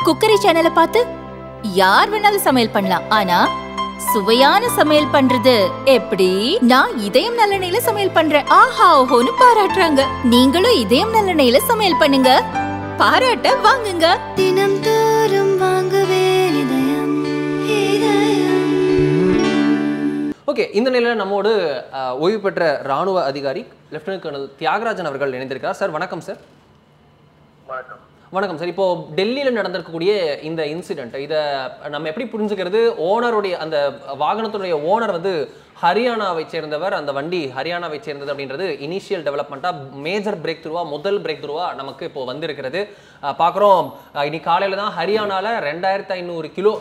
Cookery சேனலை பார்த்து யார் வேணாலும் சமையல் பண்ணலாம். ஆனா சுவையான சமையல் பண்றது எப்படி? நான் இதயம் நல்லெண்ணெயில சமையல் பண்றேன். ஆஹா ஓஹோன்னு பாராட்டுறாங்க. நீங்களும் இதயம் நல்லெண்ணெயில சமையல் பண்ணுங்க, பாராட்ட வாங்குங்க. தினம் தோறும் வாங்குவே இதயம் இதயம். ஓகே, இந்த நிலையில் நம்மோடு ஓய்வு பெற்ற ராணுவ அதிகாரி லெப்டினன்ட் கர்னல் தியாகராஜன் அவர்கள் இணைந்திருக்கிறார். சார் வணக்கம் சார். வணக்கம். வணக்கம் சார். இப்போ டெல்லியில் நடந்திருக்கக்கூடிய இந்த இன்சிடென்ட், இதை நம்ம எப்படி புரிஞ்சுக்கிறது? ஓனருடைய அந்த வாகனத்துடைய ஓனர் வந்து ஹரியானாவை சேர்ந்தவர், அந்த வண்டி ஹரியானாவை சேர்ந்தது அப்படின்றது இனிஷியல் டெவலப்மெண்ட்டாக மேஜர் பிரேக் த்ரூவா, முதல் பிரேக் த்ரூவா நமக்கு இப்போ வந்திருக்கிறது. பார்க்குறோம், இன்னைக்கு காலையில் தான் ஹரியானாவில் 2500 கிலோ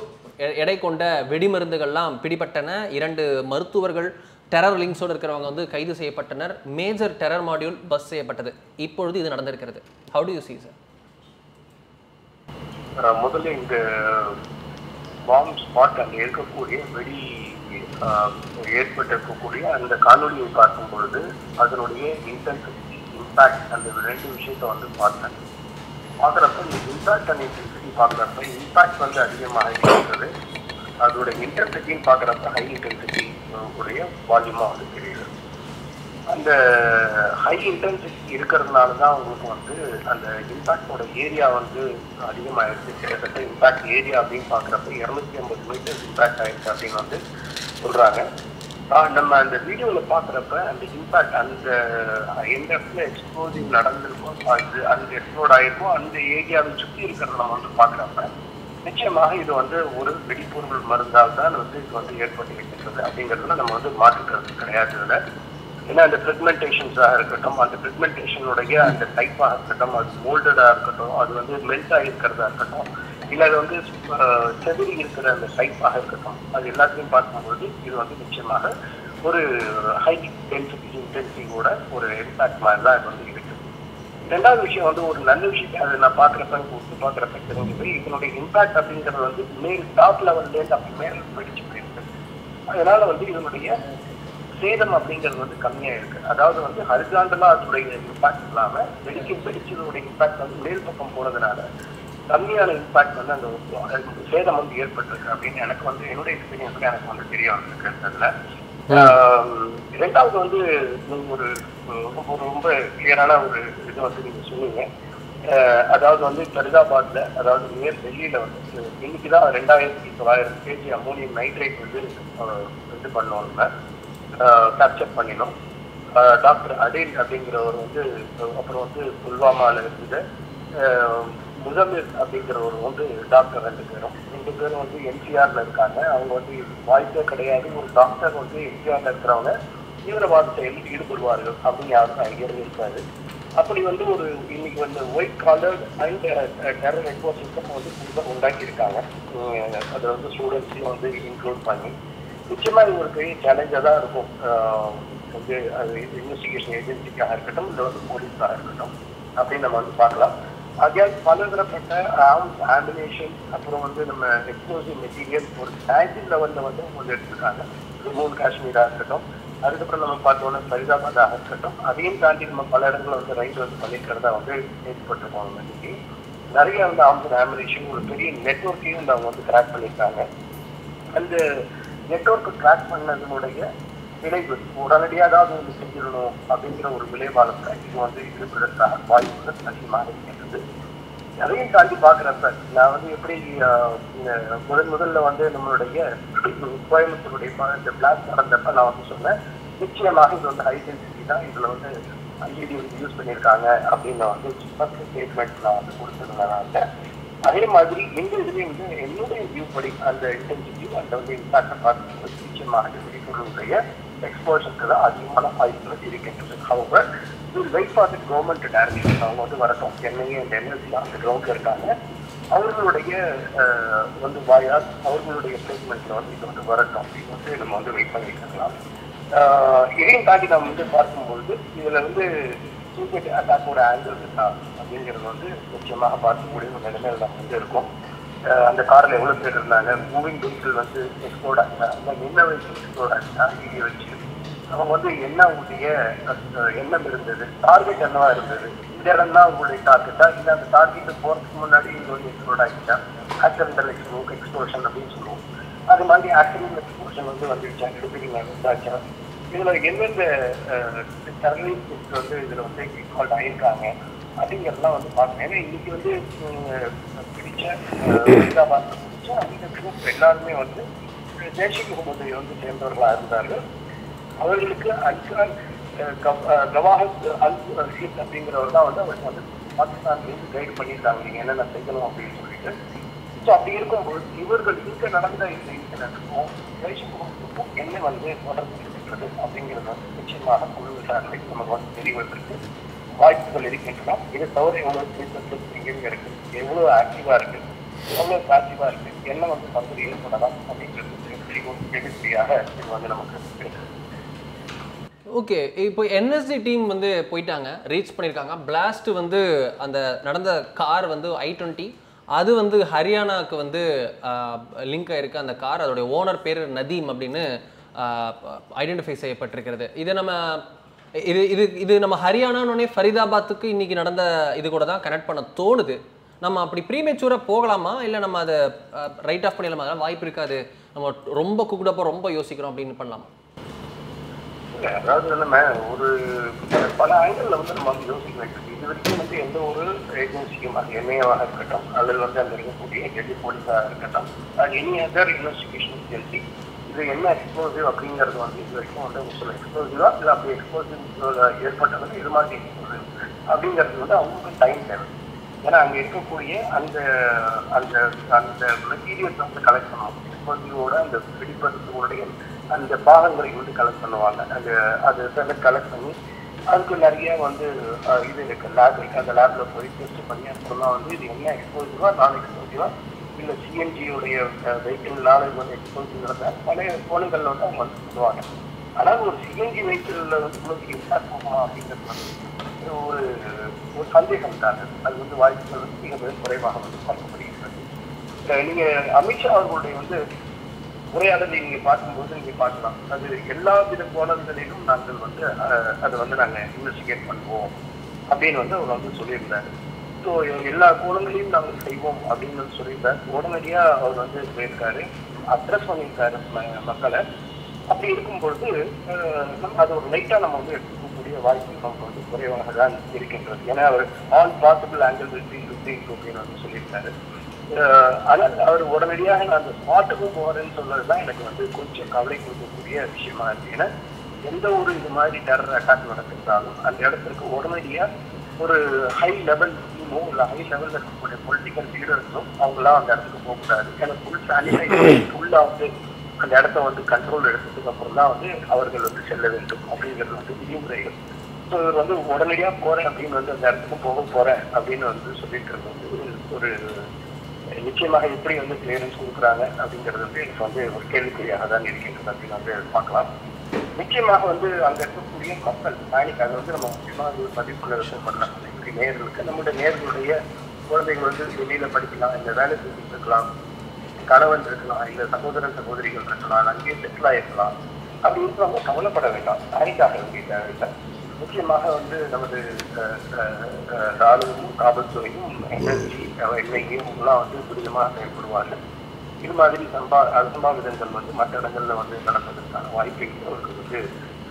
எடை கொண்ட வெடிமருந்துகள்லாம் பிடிபட்டன. 2 மருத்துவர்கள் டெரர் லிங்க்ஸோடு இருக்கிறவங்க வந்து கைது செய்யப்பட்டனர். மேஜர் டெரர் மாடியூல் பஸ் செய்யப்பட்டது. இப்பொழுது இது நடந்திருக்கிறது. How to you see sir? முதல்ல இந்த பாம் ஸ்பாட் அங்கே இருக்கக்கூடிய வெடி ஏற்பட்டிருக்கக்கூடிய அந்த காணொலியை பார்க்கும் பொழுது அதனுடைய இன்டென்சிட்டி, இம்பாக்ட், அந்த 2 விஷயத்தை வந்து பார்த்தேன். பார்க்குறப்ப இந்த இம்பாக்ட் அண்ட் இன்டென்சிட்டி பார்க்குறப்ப இம்பாக்ட் வந்து அதிகமாக இருக்கிறது. அதோட இன்டென்சிட்டின்னு பார்க்குறப்ப ஹை இன்டென்சிட்டி உடைய வால்யூமாக வந்து தெரியுது. அந்த ஹை இன்டென்சிட்டி இருக்கிறதுனால தான் உங்களுக்கு வந்து அந்த இம்பாக்டோட ஏரியா வந்து அதிகமாகிடுச்சு. கிட்டத்தட்ட இம்பாக்ட் ஏரியா அப்படின்னு பார்க்குறப்ப 250 மீட்டர்ஸ் இம்பாக்ட் ஆகிடுச்சு அப்படின்னு வந்து சொல்கிறாங்க. நம்ம அந்த வீடியோவில் பார்க்குறப்ப அந்த இம்பாக்ட் அந்த எந்த இடத்துல எக்ஸ்ப்ளோசிவ் நடந்திருக்கோ, அந்த எக்ஸ்ப்ளோட் ஆகிருக்கோ அந்த ஏரியாவை சுற்றி இருக்கிறத நம்ம வந்து பார்க்குறப்ப நிச்சயமாக இது வந்து ஒரு வெடிப்பொருள் மருந்தால் தான் வந்து இது வந்து ஏற்பட்டு இருக்கின்றது அப்படிங்கிறதுல நம்ம வந்து மாற்றுக்கிறது கிடையாது. இதில் ஏன்னா அந்த பிக்மெண்டேஷன்ஸாக இருக்கட்டும், அந்த பிக்மெண்டேஷனுடைய அந்த டைப்பாக இருக்கட்டும், அது மோல்டடாக இருக்கட்டும், அது வந்து மெல்ட் ஆகிருக்கிறதா இருக்கட்டும், இல்லை அது வந்து செதிரி இருக்கிற அந்த டைப்பாக இருக்கட்டும், அது எல்லாத்தையும் பார்க்கும்போது இது வந்து நிச்சயமாக ஒரு ஹை இன்டென்சிட்டியோட ஒரு இம்பாக்ட் மாதிரி தான் இது வந்து இருக்குது. 2வது விஷயம் வந்து ஒரு நல்ல விஷயத்தை அதை நான் பார்க்குறப்ப தெரிஞ்சது, இதனுடைய இம்பாக்ட் அப்படிங்கிறது வந்து மேல் டாப் லெவல்லேருந்து அப்படி மேலே வெடிச்சு போயிருக்கு. அதனால வந்து இதனுடைய சேதம் அப்படிங்கிறது வந்து கம்மியாக இருக்கு. அதாவது வந்து ஹரிசாண்டலாக அதனுடைய இம்பாக்ட் இல்லாமல் வெடிச்சதோடைய இம்பாக்ட் வந்து மேல் பக்கம் போனதுனால கம்மியான இம்பாக்ட் வந்து அந்த சேதம் வந்து ஏற்பட்டிருக்கு அப்படின்னு எனக்கு வந்து என்னுடைய எக்ஸ்பீரியன்ஸ்ல எனக்கு வந்து தெரிய வந்திருக்கிறதுல. 2வது வந்து ஒரு ரொம்ப கிளியரான ஒரு இது வந்து நீங்க சொன்னீங்க. அதாவது வந்து ஃபரிதாபாத்ல, அதாவது நியர் டெல்லியில வந்து இன்னைக்குதான் 2900 kg அமோனியம் நைட்ரேட் வந்து இது பண்ணோம்னா கேப்சர் பண்ணினோம். டாக்டர் அடேல் அப்படிங்கிறவர் வந்து, அப்புறம் வந்து புல்வாமாவில் இருக்குது முசமிர் அப்படிங்கிறவர் வந்து டாக்டர் 2 பேரும் வந்து என்சிஆர்ல இருக்காங்க. அவங்க வந்து வாய்ப்பே கிடையாது, ஒரு டாக்டர் வந்து என்சிஆர்ல இருக்கிறவங்க தீவிரவாத செயலில் ஈடுபடுவார்கள் அப்படின்னு யாருக்கும் ஐடியா இருக்காது. அப்படி வந்து ஒரு இன்னைக்கு வந்து white collar and terror network system வந்து புதுசாக உண்டாக்கியிருக்காங்க. அதை வந்து ஸ்டூடெண்ட்ஸையும் வந்து இன்க்ளூட் பண்ணி நிச்சயமா இது ஒரு பெரிய சேலஞ்சாக தான் இருக்கும். வந்து அது இன்வெஸ்டிகேஷன் ஏஜென்சிக்காக இருக்கட்டும், இல்லை வந்து போலீஸாக இருக்கட்டும் அப்படின்னு நம்ம வந்து பார்க்கலாம். ஆகையால் பலதரப்பட்ட ஆர்ம்ஸ், ஆம்பினேஷன், அப்புறம் வந்து நம்ம எக்ஸ்ப்ளோசிவ் மெட்டீரியல் ஒரு டேங்கிங் லெவலில் வந்து கொஞ்சம் எடுத்துருக்காங்க. ஜம்மு காஷ்மீராக இருக்கட்டும், அதுக்கப்புறம் நம்ம பார்த்தோன்னா ஃபரிதாபாதாக இருக்கட்டும், அதையும் தாண்டி நம்ம பல இடங்களில் வந்து ரைட் வந்து பண்ணியிருக்கிறதா வந்து ஏற்பட்டிருக்கோம். இன்னைக்கு நிறைய வந்து ஆர்ம்ஸ் அண்ட் ஆம்பினேஷன் ஒரு பெரிய நெட்வொர்க்கையும் வந்து அவங்க வந்து கிராக் பண்ணியிருக்காங்க. அந்த நெட்வொர்க்கு ட்ராக் பண்ணதனுடைய விளைவு உடனடியாக ஏதாவது வந்து செஞ்சிடணும் அப்படிங்கிற ஒரு விளைவாளத்தை இது வந்து இருப்பதற்காக வாய்ப்புகள் அதிகமாக இருக்கின்றது. அதையும் தாண்டி பார்க்குறப்ப நான் வந்து எப்படி முதல்ல வந்து நம்மளுடைய கோயம்புத்தூருடைய இந்த பிளாக் நடந்தப்ப நான் வந்து சொன்னேன், நிச்சயமாக இது வந்து ஹை டென்சிட்டி தான், இதில் வந்து ஐஇடி வந்து யூஸ் பண்ணியிருக்காங்க அப்படின்னு நான் வந்து ஃபர்ஸ்ட் ஸ்டேட்மெண்ட் நான் வந்து கொடுத்துருந்தேன். அதே மாதிரி எங்க இதுலேயும் வந்து என்னுடைய வியூ படி அந்த இன்டென்சிட்டி அந்த வந்து இம்பாக்டை பார்க்கும்போது நிச்சயமாக வெடிப்பொருளுடைய எக்ஸ்போஷருக்கு தான் அதிகமான வாய்ப்புகள் இருக்கின்றது. அவங்க wait for the government direction அவங்க வந்து வரட்டும். என்ஐஏ அண்ட் என்எல்சி அந்த கிரவுண்டில் இருக்காங்க. அவர்களுடைய வந்து வாயால் அவர்களுடைய ஸ்டேட்மெண்ட்ல வந்து இது வந்து வரட்டும் அப்படின்னு வந்து நம்ம வந்து வெயிட் பண்ணிக்கலாம். இதையும் தாண்டி நம்ம வந்து பார்க்கும்பொழுது இதில் வந்து சூப்பர் அட்டாக்கோட ஆங்கிள் இருக்கா அப்படிங்கிறது வந்து நிச்சயமாக பார்க்கக்கூடிய ஒரு நிலைமையில நம்ம வந்து இருக்கும். அந்த காரில் எவ்வளோ பேர் இருந்தாங்க, மூவிங் வெஹிக்கிள் வந்து எக்ஸ்ப்ளோர்ட் ஆகிட்டாங்க, என்ன வெஹிக்கிள் எக்ஸ்ப்ளோர்ட் ஆகிட்டா வீடியோ வச்சு அவங்க வந்து என்ன உடைய எண்ணம் இருந்தது, டார்கெட் என்னவா இருந்தது, இந்த இடம் தான் உங்களுடைய டார்கெட்டா, இல்லை அந்த டார்கெட்டு போகிறதுக்கு முன்னாடி இங்கே வந்து எக்ஸ்ப்ளோர்ட் ஆகிட்டா ஆக்சிடென்டல் எக்ஸ்ப்ளோஷன் அப்படின்னு சொல்லுவோம். அது மாதிரி ஆக்சிடென்டல் எக்ஸ்ப்ளோஷன் வந்து வந்துடுச்சா, எடுத்துக்கிங்க இருந்தாச்சா, இதில் எந்தெந்த டெரரிஸ்ட் வந்து இதில் வந்து இன்வால்வ் ஆகியிருக்காங்க அப்படிங்கிறதுலாம் வந்து பார்க்கணும். ஏன்னா இன்னைக்கு வந்து பிடிச்ச ஃபரிதாபாத் பிடிச்ச அந்த குரூப் எல்லாருமே வந்து ஜெய்ஷ் இ முகமது வந்து சேர்ந்தவர்களாக இருந்தார்கள். அவர்களுக்கு கவாஹத் அல் ரஷீத் அப்படிங்கிறவர் தான் வந்து அவருக்கு வந்து பாகிஸ்தான்லேருந்து கைடு பண்ணியிருக்காங்க நீங்கள் என்னென்ன செய்யணும் அப்படின்னு சொல்லிட்டு. ஸோ அப்படி இருக்கும்போது இவர்கள் இங்கே நடந்த இந்த இன்சிடென்ட்டுக்கும் ஜெய்ஷ் இ முகமதுக்கும் என்ன வந்து தொடர்பு இருக்கின்றது அப்படிங்கிறது வந்து நிச்சயமாக குழு விசாரணைக்கு நமக்கு வந்து தெளிவதற்கு வாய்ப்புகள் இருக்கின்றன. இது தவிர எவ்வளோ எங்கேயும் இருக்கு, எவ்வளோ ஆக்டிவாக இருக்கு, எவ்வளோ பாசிவாக இருக்கு, என்ன வந்து தவறு ஏற்படலாம் அப்படிங்கிறது கேள்வியாக இது வந்து நமக்கு இருக்கு. ஓகே, இப்போ என்எஸ்டி டீம் வந்து போயிட்டாங்க, ரீச் பண்ணியிருக்காங்க. பிளாஸ்ட் வந்து அந்த நடந்த கார் வந்து i20, அது வந்து ஹரியானாவுக்கு வந்து லிங்க் ஆயிருக்கு அந்த கார். அதோடைய ஓனர் பேர் நதீம் அப்படின்னு ஐடென்டிஃபை செய்யப்பட்டிருக்கிறது. இதை நம்ம இது நம்ம ஹரியானானே ஃபரிதாபாத்துக்கு இன்னைக்கு நடந்த இது கூட தான் கனெக்ட் பண்ண தோணுது. நம்ம அப்படி ப்ரீமெச்சூராக போகலாமா, இல்லை நம்ம அதை ரைட் ஆஃப் பண்ணிடலாமா? அதெல்லாம் வாய்ப்பு இருக்காது, நம்ம ரொம்ப குக்குடப்போ ரொம்ப யோசிக்கிறோம் அப்படின்னு பண்ணலாமா? இல்லை, அதாவது நம்ம ஒரு பல ஆங்கிளில் வந்து நம்ம வந்து யோசிக்க வேண்டும். இது வரைக்கும் வந்து எந்த ஒரு ஏஜென்சியும், அது எம்ஏவாக இருக்கட்டும், அதில் வந்து அந்த இருக்கக்கூடிய டெல்லி போலீஸாக இருக்கட்டும், எனி அதர் இன்வெஸ்டிகேஷன் ஏஜென்சி, இது என்ன எக்ஸ்ப்ளோசிவ் அப்படிங்கிறது வந்து இது வரைக்கும் வந்து சொல்ல எக்ஸ்ப்ளோசிவா இல்லை அப்படி எக்ஸ்ப்ளோசிவ் ஏற்பட்டது இது மாதிரி எக்ஸ்ப்ளோசிவ் அப்படிங்கிறது வந்து அவங்களுக்கு டைம் தேவை. ஏன்னா அங்கே இருக்கக்கூடிய அந்த அந்த அந்த மெட்டீரியல்ஸ் வந்து கலெக்ட் பண்ணுவாங்க. எக்ஸ்ப்ளோசிவோட அந்த வெடிப்பதற்குடைய அந்த பாகங்களை வந்து கலெக்ட் பண்ணுவாங்க. அது கலெக்ட் பண்ணி அதுக்கு நிறைய வந்து இது இருக்கு, லேப் இருக்கு. அந்த லேப்ல போய் டெஸ்ட் பண்ணி அப்புறம் வந்து இது என்ன எக்ஸ்ப்ளோசிவா, நான் எக்ஸ்ப்ளோசிவா, இல்லை சிஎன்ஜியோடைய வெஹிக்கிள்னால இது வந்து எக்ஸ்ப்ளோசிவ்ங்கிறத பழைய போன்களில் வந்து அவங்க வந்து சொல்லுவாங்க. ஆனால் ஒரு சிஎன்ஜி வெஹிக்கிளில் வந்து இவ்வளவு இம்பாக்ட் போகுமா அப்படிங்கிறது வந்து ஒரு சந்தேகம் தான். அது வந்து வாய்ப்புகள் வந்து மிக மிக குறைவாக வந்து பார்க்கப்படுகிறது. நீங்க அமித்ஷா அவர்களுடைய வந்து உரையாடலை நீங்க பார்க்கும்போது நீங்க பார்க்கலாம், அது எல்லா வித கோணங்களிலும் நாங்கள் வந்து அதை வந்து நாங்கள் இன்வெஸ்டிகேட் பண்ணுவோம் அப்படின்னு வந்து அவர் வந்து சொல்லியிருந்தாரு. ஸோ எல்லா கோணங்களையும் நாங்கள் செய்வோம் அப்படின்னு சொல்லியிருந்தார். உடனடியாக அவர் வந்து போயிருக்காரு, அட்ரஸ் பண்ணியிருக்காரு மக்களை. அப்படி இருக்கும்பொழுது அது ஒரு லைட்டாக நம்ம வந்து எடுத்துக்கக்கூடிய வாய்ப்பு நமக்கு வந்து குறைவாக தான் இருக்கின்றது. ஏன்னா அவர் ஆல் பாசிபிள் ஆங்கிள் அப்படின்னு வந்து சொல்லியிருக்காரு. ஆனால் அவர் உடனடியாக நான் அந்த ஸ்பாட்டுக்கும் போகிறேன்னு சொல்றது தான் எனக்கு வந்து கொஞ்சம் கவலை கொடுக்கக்கூடிய விஷயமா இருக்கு. ஏன்னா எந்த ஒரு இது மாதிரி டெரர் அட்டாக் நடந்திருந்தாலும் அந்த இடத்துக்கு உடனடியாக ஒரு ஹை லெவல் டீமோ இல்லை ஹை லெவலில் இருக்கக்கூடிய பொலிட்டிக்கல் லீடர்ஸும் அவங்களாம் அந்த இடத்துக்கு போகக்கூடாது. ஏன்னா ஃபுல் சானிடைசேஷன் ஃபுல்லாக வந்து அந்த இடத்த வந்து கண்ட்ரோல் எடுத்ததுக்கு அப்புறம் தான் வந்து அவர்கள் வந்து செல்ல வேண்டும் அப்படிங்கிறது வந்து விதிமுறைகள். ஸோ இவர் வந்து உடனடியாக போகிறேன் அப்படின்னு வந்து அந்த இடத்துக்கு போக போகிறேன் அப்படின்னு வந்து சொல்லிட்டு இருந்தது ஒரு நிச்சயமாக எப்படி வந்து கிளியரன்ஸ் கொடுக்குறாங்க அப்படிங்கிறது வந்து எனக்கு வந்து ஒரு கேள்விக்குறியாக தான் இருக்கின்றது அப்படின்னு வந்து பார்க்கலாம். நிச்சயமாக வந்து அங்கே இருக்கக்கூடிய மக்கள் நாளைக்கு அதை வந்து நம்ம முக்கியமாக ஒரு பதிவுக்குள்ள பண்ணலாம். இப்படி நேர்களுக்கு நம்முடைய நேர்களுடைய குழந்தைகள் வந்து வெளியில் படிக்கலாம், இல்லை வேலை செஞ்சுட்டு இருக்கலாம், கணவன் இருக்கலாம், இல்லை சகோதரன் சகோதரிகள் இருக்கலாம், அங்கேயே செட்டில் ஆகிருக்கலாம். அப்படி இருக்கிறவங்க கவலைப்பட வேண்டாம், நாளைக்காக வேண்டிய தேவையில்லை. முக்கியமாக வந்து நமது ராணுவமும் காவல்துறையும் என்ஐயும் எல்லாம் வந்து துரிதமாக செயல்படுவார்கள். இது மாதிரி அசம்பாவிதங்கள் வந்து மற்ற இடங்கள்ல வந்து நடப்பதற்கான வாய்ப்பை அவருக்கு வந்து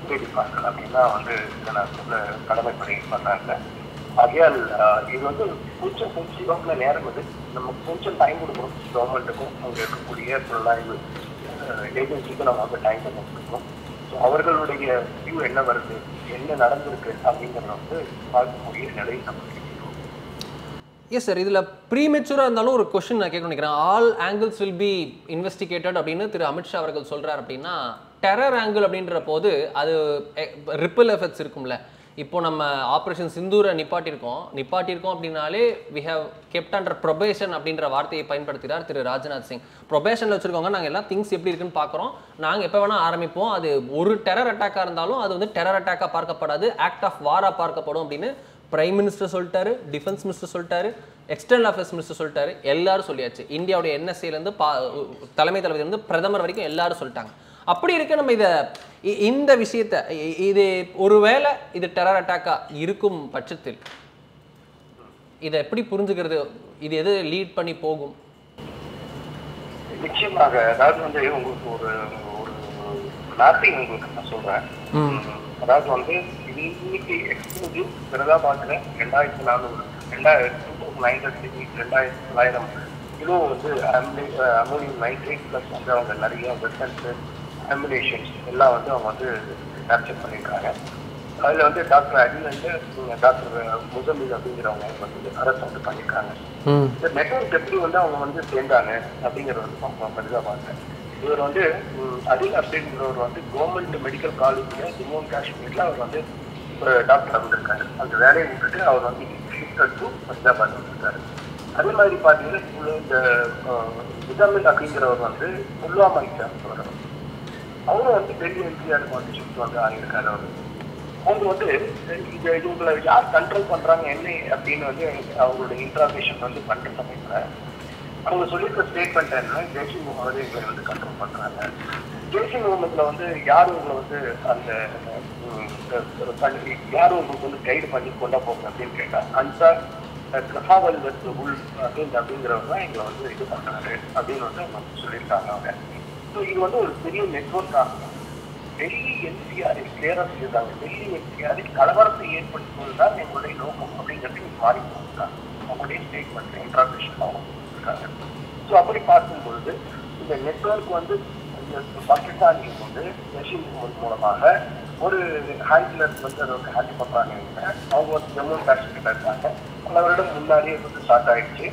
தேடிப்பார்கள் அப்படின்னா வந்து இதை நான் சொல்ல கடமைப்படி பண்ணாங்க. ஆகையால் இது வந்து கொஞ்சம் சிவப்புல நேரம் இது நம்ம கொஞ்சம் டைம் கொடுக்கணும். கவர்மெண்ட்டுக்கும் அங்கே இருக்கக்கூடிய புலனாய்வு ஏஜென்சிக்கும் நம்ம வந்து டைம் பண்ணி கொடுக்கணும். ஸோ அவர்களுடைய வியூ என்ன வருது, என்ன நடந்திருக்கு அப்படிங்கிறத வந்து பார்க்கக்கூடிய நிலையை நமக்கு. எஸ் சார், இதில் ப்ரீமெச்சூராக இருந்தாலும் ஒரு கொஸ்டின் நான் கேட்க நினைக்கிறேன். All angles will be investigated அப்படின்னு திரு அமித்ஷா அவர்கள் சொல்கிறார். அப்படின்னா டெரர் ஆங்கிள் அப்படின்ற போது அது ரிப்பிள் எஃபெக்ட்ஸ் இருக்கும்ல. இப்போ நம்ம ஆப்ரேஷன் சிந்தூரை நிப்பாட்டியிருக்கோம் அப்படின்னாலே we have kept under probation அப்படின்ற வார்த்தையை பயன்படுத்துகிறார் திரு ராஜ்நாத் சிங். ப்ரொபேஷனில் வச்சுருக்கோங்க, நாங்கள் எல்லாம் திங்ஸ் எப்படி இருக்குன்னு பார்க்குறோம், நாங்கள் எப்போ வேணால் ஆரம்பிப்போம், அது ஒரு டெரர் அட்டாக்காக இருந்தாலும் அது வந்து டெரர் அட்டாக்காக பார்க்கப்படாது, ஆக்ட் ஆஃப் வாராக பார்க்கப்படும் அப்படின்னு பிரைம் மினிஸ்டர் சொல்லிட்டாரு, டிஃபென்ஸ் மினிஸ்டர் சொல்லிட்டாரு, எக்ஸ்டர்னல் அஃபேர்ஸ் மினிஸ்டர் சொல்லிட்டாரு, எல்லாரும் சொல்லியாச்சு. இந்தியாவுடைய என்எஸ்ஏலேருந்து தலைமை தளபதியிலேருந்து பிரதமர் வரைக்கும் எல்லாரும் சொல்லிட்டாங்க. அப்படி இருக்க நம்ம இந்த விஷயத்தை இது ஒருவேளை இது டெரர் அட்டாக்காக இருக்கும் பட்சத்தில் இதை எப்படி புரிஞ்சுக்கிறது? இது எது லீட் பண்ணி போகும்? நிச்சயமாக அதாவது வந்து உங்களுக்கு ஒரு மேப்பிங் உங்களுக்கு நான் சொல்றேன். அதாவது வந்து இன்னைக்கு எக்ஸ்க்ளூசிவ் பிரதாபாத்ல 2400 2900 இதுவும் வந்து அமோனியம் நைட்ரேட் பிளஸ் வந்து அவங்க நிறைய வெப்பன்ஸ் அம்யூனேஷன்ஸ் எல்லாம் வந்து அவங்க வந்து கேப்சர் பண்ணியிருக்காங்க. அதில் வந்து டாக்டர் அடில் வந்து டாக்டர் முசமில் அப்படிங்கிறவங்க வந்து அரசு வந்து பண்ணியிருக்காங்க. இந்த நெட்வொர்க் எப்படி வந்து அவங்க வந்து சேர்ந்தாங்க அப்படிங்கிறத வந்து அவங்க பிரதாபாத்ல இவர் வந்து அடில் அப்படிங்கிறவர் வந்து கவர்மெண்ட் மெடிக்கல் காலேஜில் ஜம்மு அண்ட் காஷ்மீரில் அவர் வந்து ஒரு டாக்டர் வந்திருக்காரு. அந்த வேலையை விட்டுட்டு அவர் வந்து ஷிஃப்ட் டு ஃபரிதாபாத் வந்திருக்காரு. அதே மாதிரி பார்த்தீங்கன்னா இந்த முசமில் அப்படிங்கிறவர் வந்து புல்வாமா சேர்ந்தவர். அவரும் வந்து டெல்லி என்சிஆருக்கு வந்து ஷிஃப்ட் வந்து ஆகியிருக்காரு. அவங்க வந்து இவங்களை யார் கண்ட்ரோல் பண்றாங்க என்ன அப்படின்னு வந்து அவங்களோட இன்ட்ராகேஷன் வந்து பண்ற சமயத்துல அவங்க சொல்லியிருக்க ஸ்டேட்மெண்ட் என்ன, ஜெய்ஷ் இ முகமது எங்களை வந்து கண்ட்ரோல் பண்றாங்க. ஜெய்ஷ் இ முகமதுல வந்து யாரும் உங்களை வந்து அந்த யாரும் உங்களுக்கு வந்து கைடு பண்ணி கொண்டா போங்க அப்படின்னு கேட்டா அன்சார் கஹாவல் உள் அப்படிங்கிறவங்க தான் எங்களை வந்து இது பண்றாரு அப்படின்னு வந்து அவங்க சொல்லியிருக்காங்க. அவங்க ஸோ இது வந்து ஒரு பெரிய நெட்வொர்க் ஆகும். டெல்லி என்சிஆரை கிளியரா சொல்லியிருக்காங்க. டெல்லி என்சிஆரை கலவரத்தை ஏற்படுத்துவதுதான் எங்களுடைய நோக்கம் அப்படிங்கிறது மாறி போயிருக்காங்க. அவங்களுடைய ஸ்டேட்மெண்ட் இன்ட்ராகேஷன் அவங்க இருக்காங்க. ஸோ அப்படி பார்க்கும்பொழுது இந்த நெட்வொர்க் வந்து பாகிஸ்தானில் வந்து ஜெய்ஷ் இ முகமது மூலமாக ஒரு ஹேண்ட்லர் வந்து அதை வந்து ஹேண்டில் பண்றாங்க. அவங்க வந்து ஜம்மு அண்ட் காஷ்மீர்ல இருக்காங்க. பல வருடம் முன்னாடியே வந்து ஸ்டார்ட் ஆயிடுச்சு.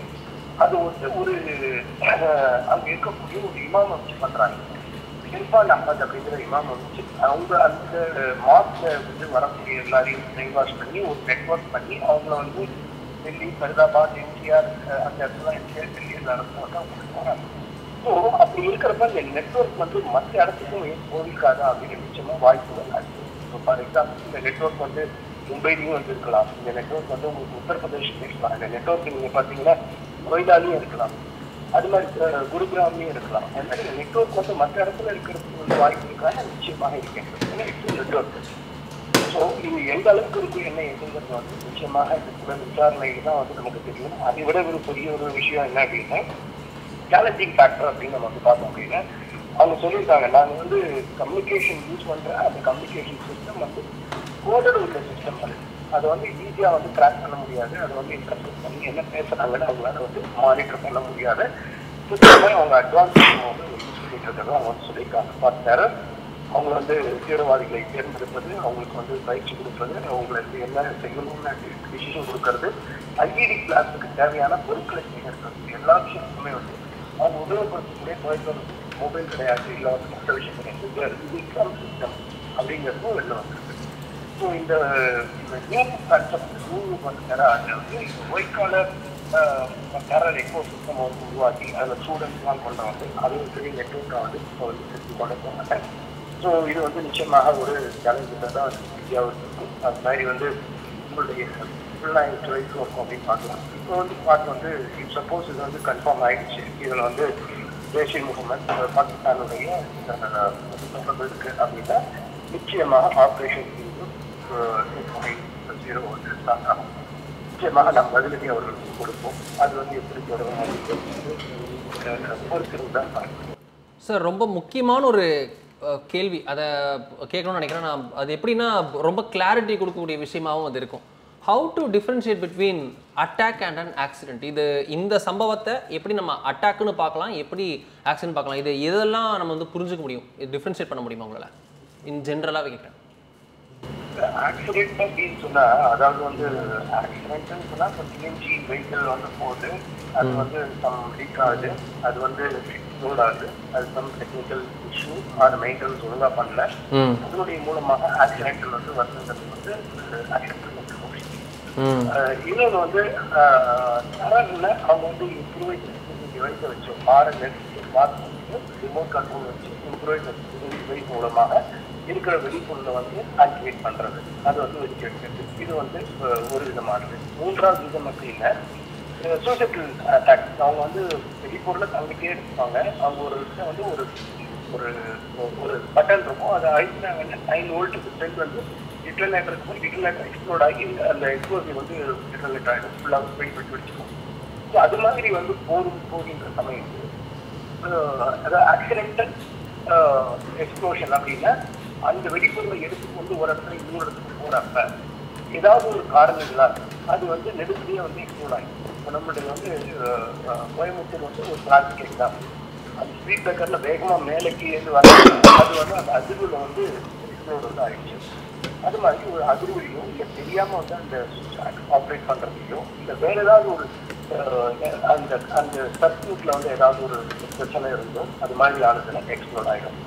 அது வந்து ஒரு அங்க இருக்கக்கூடிய ஒரு இமாம் வச்சு பண்றாங்க. இர்ஃபான் அஹ்மத் அப்படிங்கிற இமாம் வச்சு அவங்க அந்த மாஸ்ல வந்து வரக்கூடிய எல்லாரையும் பிரெயின் வாஷ் பண்ணி ஒரு நெட்வொர்க் பண்ணி அவங்கள வந்து டெல்லி, ஃபரிதாபாத், என்சிஆர் அந்த இடத்துல என்சிஆர் டெல்லி எல்லா இடத்துல வந்து அவங்க போறாங்க. ஸோ அப்படி இருக்கிறப்ப இந்த நெட்வொர்க் வந்து மற்ற இடத்துக்கும் போயிருக்காதா அப்படின்னு நிச்சயமா வாய்ப்புகள் இருக்கு. இப்போ ஃபார் எக்ஸாம்பிள் இந்த நெட்வொர்க் வந்து மும்பைலையும் வந்து இருக்கலாம். இந்த நெட்வொர்க் வந்து உங்களுக்கு உத்தரப்பிரதேஷ்லையும் இருக்கலாம். இந்த நெட்வொர்க் நீங்க பார்த்தீங்கன்னா நொய்டாலையும் இருக்கலாம். அது மாதிரி குருகிராம்லையும் இருக்கலாம். அந்த மாதிரி நெட்வொர்க் வந்து மற்ற இடத்துல இருக்கிறதுக்கு வந்து வாய்ப்பு இருக்காங்க நிச்சயமாக இருக்கின்றது. நெட்வொர்க் ஸோ இது எந்த அளவுக்கு இருக்கு என்ன எதுங்கிறது வந்து நிச்சயமாக இந்த விசாரணைக்கு தான் வந்து நமக்கு தெரியும். அதை விட ஒரு பெரிய ஒரு விஷயம் என்ன அப்படின்னா சேலஞ்சிங் ஃபேக்டர் அப்படின்னு நம்ம வந்து பார்த்தோம் அப்படின்னா அவங்க சொல்லியிருக்காங்க நாங்கள் வந்து கம்யூனிகேஷன் யூஸ் பண்ணுற அந்த கம்யூனிகேஷன் சிஸ்டம் வந்து கோடட் உள்ள சிஸ்டம் அது அதை வந்து ஈஸியாக வந்து கிராக் பண்ண முடியாது. அதை வந்து இன்டர்பிரட் பண்ணி என்ன பேசுகிறாங்கன்னு அவங்களால வந்து மானிட்டர் பண்ண முடியாது. சுத்தமாக அவங்க அட்வான்ஸ் வந்து யூஸ் பண்ணிட்டு இருக்கிறத அவங்க வந்து சொல்லியிருக்காங்க. பார்த்தாரு அவங்க வந்து தீவிரவாதிகளை தேர்ந்தெடுப்பது, அவங்களுக்கு வந்து பயிற்சி கொடுப்பது, அவங்களுக்கு என்ன செய்யணும்னு டிசிஷன் கொடுக்கறது, ஐஇடி கிளாஸுக்கு தேவையான பொருட்களை செய்கிறது, எல்லா விஷயத்துக்குமே வந்து அவங்க உபயோகப்படுத்தக்கூடிய தொலைத்தொடர் மொபைல் கிடையாது, இல்லை வந்து மற்ற விஷயம் கிடையாது. இது எக்ஸாம் சிஸ்டம் அப்படிங்கிறதும் வெளில வந்துருக்கு. ஸோ இந்த நியூ கான்செப்ட் நியூ வந்து வந்து white collar terror eco system வந்து உருவாக்கி அதில் ஸ்டூடெண்ட்ஸ்லாம் கொண்டு வந்து அது ஒரு பெரிய நெட்வொர்க்காக வந்து இப்போ வந்து கொண்டு போனாங்க. ஸோ இது வந்து நிச்சயமாக ஒரு சேலஞ்சாக தான் இந்தியாவுக்கு இருக்கும். அது மாதிரி வந்து உங்களுடைய ஃபுல்லாக ரைஸ் ஒர்க்கும் அப்படின்னு பார்க்கலாம். இப்போ வந்து பார்த்து வந்து சப்போஸ் இது வந்து கன்ஃபார்ம் ஆகிடுச்சு, இதில் வந்து ஜெய்ஷ் இ முகமது பாகிஸ்தானுடைய இருக்கு அப்படின்னா நிச்சயமாக ஆப்ரேஷன் 2.0 வந்து ஸ்டார்ட் ஆகும். நிச்சயமாக நம்ம பதிலடி அவர்களுக்கு கொடுப்போம். அது வந்து எப்படி தொடரும் பொறுத்திருந்து தான் பார்க்கணும். சார், ரொம்ப முக்கியமான ஒரு கேள்வி, அதை கேட்கணும்னு நினைக்கிறேன் நான். அது எப்படின்னா ரொம்ப கிளாரிட்டி கொடுக்கக்கூடிய விஷயமாகவும் அது இருக்கும். How to differentiate between attack and an accident? இது இந்த சம்பவத்தை எப்படி நம்ம அட்டாக்னு பார்க்கலாம், எப்படி ஆக்சிடென்ட் பார்க்கலாம்? இது இதெல்லாம் நம்ம வந்து புரிஞ்சுக்க முடியும், இது டிஃப்ரென்ஷியேட் பண்ண முடியுமா உங்களால் இன் ஜென்ரலாக கேட்குறேன்? ஆக்சிடென்ட் அப்படின்னு சொன்னா அதாவது வந்து ஆக்சிடென்ட்னு சொன்னா இப்போ சிஎன்ஜி வெஹிக்கிள் வந்து போகுது, அது வந்து சம் லீக் ஆகுது, அது வந்து லோட் ஆகுது, அது சம் டெக்னிக்கல் இஷ்யூ அது மெயின்டெனன்ஸ் ஒழுங்கா பண்ணல, அதனுடைய மூலமாக ஆக்சிடென்ட் வந்து வருதுன்றது வந்து ஆக்சிடென்ட். இன்னொன்று வந்து டெரர்ல அவங்க வந்து டிவைஸை வச்சு ரிமோட் கண்ட்ரோல் வச்சு இம்ப்ரூவைஸ் டிவைஸ் மூலமாக இருக்கிற வெடிப்பொருளை வந்து ஆக்டிவேட் பண்றது, அது வந்து வெடிக்க வைக்கிறது. இது வந்து ஒரு விதமானது. மூன்றாவது விதம் அப்படின்னா சோசியல் அட்டாக். அவங்க வந்து வெடிப்பொருளை தங்கிட்டே இருப்பாங்க. அவங்க ஒரு வந்து ஒரு ஒரு ஒரு பட்டன் இருக்கும், அதை அழிச்சினாங்கன்னா 9 வோல்ட்டுக்கு செல் வந்து டிட்டனேட்டருக்கு போய் டிட்டனேட்டர் எக்ஸ்ப்ளோட் ஆகி அந்த எக்ஸ்ப்ளோசிவ் வந்து டிட்டனேட் ஆகிடும், ஃபுல்லாக வெடிச்சு வெடிச்சுக்கும். ஸோ அது மாதிரி வந்து போகின்ற சமயத்து அதாவது ஆக்சிடென்டல் எக்ஸ்ப்ளோஷன் அப்படின்னா அந்த வெடிப்பொருளை எடுத்துக்கொண்டு ஒரு இடத்துல இன்னொரு இடத்துக்கு போகிறப்ப ஏதாவது ஒரு காரணங்களால் அது வந்து நெடுக்கடியாக வந்து எக்ஸ்ப்ளோட் ஆகிடும். இப்போ நம்மளுடைய வந்து கோயம்புத்தூர் வந்து ஒரு டிராஃபிக் எக்ஸாம்பிள், அந்த ஸ்பீட் பிரேக்கரில் வேகமாக மேலேக்கு ஏந்து வர அது வந்து அந்த அதிர்வில் வந்து எக்ஸ்ப்ளோட் வந்து ஆகிடுச்சு. அது மாதிரி ஒரு அதிர்வுலையோ இல்லை தெரியாமல் வந்து அந்த ஆப்ரேட் பண்ணுறதுலையோ இல்லை வேறு ஏதாவது ஒரு அந்த அந்த சர்க்யூட்டில் வந்து ஏதாவது ஒரு பிரச்சனை இருந்தோம் அது மாதிரி ஆனதுன்னா எக்ஸ்ப்ளோட் ஆகிடும்.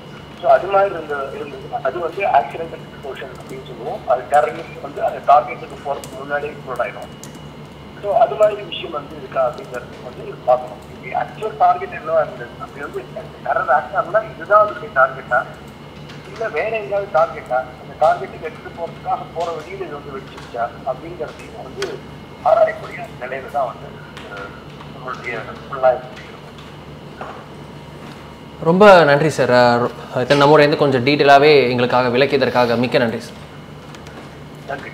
ஸோ அது மாதிரி இருந்ததுன்னா அது வந்து ஆக்சிடென்டல் எக்ஸ்ப்ளோஷன் அப்படின்னு சொல்லுவோம். அது டெரரிஸ்ட் வந்து அந்த டார்கெட்டுக்கு போகிறதுக்கு முன்னாடியே எக்ஸ்ப்ளோட் ஆகிடும். ஸோ அது மாதிரி விஷயம் வந்து இருக்கா அப்படிங்கிறது வந்து பார்க்கணும். இது ஆக்சுவல் டார்கெட் என்னவா இருந்தது அப்படி வந்து டெரர் ஆக்டாக இதுதான் அதுக்கு டார்கெட்டா இல்லை வேற எங்கேயாவது டார்கெட்டா, அந்த டார்கெட்டுக்கு எடுத்துட்டு போகிறதுக்காக போகிற வழியில் இது வந்து வெடிச்சிருச்சா அப்படிங்கிறதையும் வந்து ஆராயக்கூடிய நிலையில தான் வந்து நம்மளுடைய புலனாய்வு. ரொம்ப நன்றி சார். நம்மளோட கொஞ்சம் டீட்டெயிலாகவே எங்களுக்காக விளக்கியதற்காக மிக்க நன்றி சார். நன்றி.